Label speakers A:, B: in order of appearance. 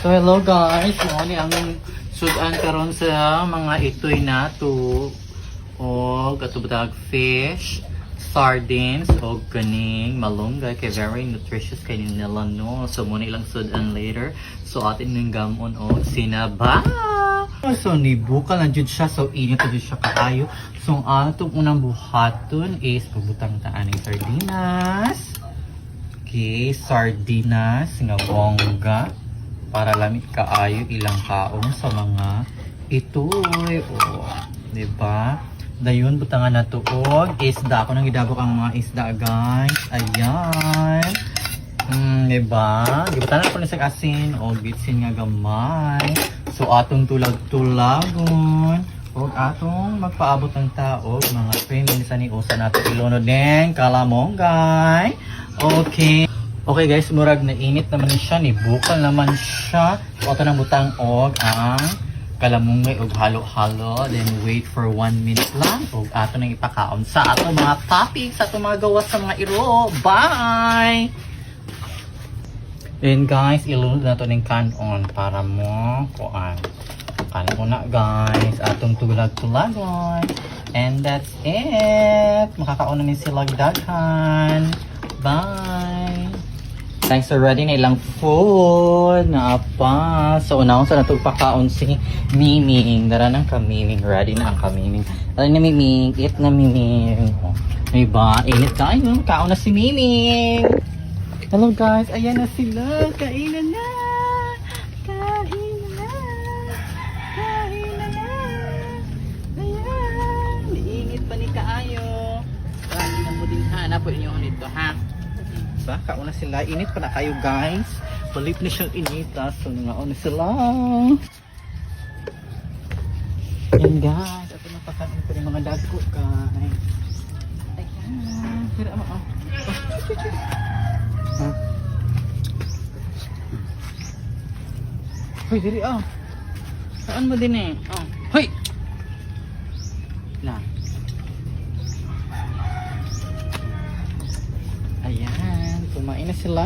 A: So hello guys, mo ni ang sudan karon sa mga itoy nato og atubag fish, sardines og kaning malunggay kay very nutritious kay nila no. So mo ni ilang sudan later. So atin ning gamon og sinaba. So nibukal na jud siya, so init jud siya kaayo. So ang atong unang buhaton is pagbutang taan ng sardinas. Okay, sardinas nga bongga para lamit kaayo ilang kaon sa mga itoy. Oh, di ba? Dayon butangan na tuog isda. Ako nang gidabok ang mga isda, guys. Ayan. Di ba? Gibutangan ko na sa asin o bitsin nga gamay. So atong tulag-tulagon. O atong magpaabot ng taog mga 3 minutes ni usa nato ilunod din kalamongay. Okay. Okay guys, murag na init naman siya, ni bukal naman siya. So ato nang butang og ang kalamungay og halo-halo, then wait for 1 minute lang og ato nang ipakaon sa ato mga toppings, sa ato mga gawas sa mga iro. Bye! And guys, ilunod na to ning kanon para mo kuan. Kanon mo na guys, atong tulag-tulagon. And that's it. Makakaon na ni sila daghan. Bye! Thanks already na ilang food na apa. So unahon sa natong pakaon si Miming. Dara nang kamiming, ready na ang kamiming. Dara na Miming, eat na Miming. Oh, may ba? Init tayo. Kaon na si Miming. Hello guys, ayan na sila. Kainan na. Kain na. Kain na na. Ayan. Init pa ni kaayo. Lagi na mo din ha. Napo inyo nito ha. Ba, kauna sila. Init pa na kayo guys. Balik na siyang inita. So nangaon na sila. Ayan guys. Ito napakain ko ng mga dagko guys. Ayan. Tira mo. Hoy, diri ah. Saan mo din eh? Oh. Hoy! Na. Ayan, kumain na sila.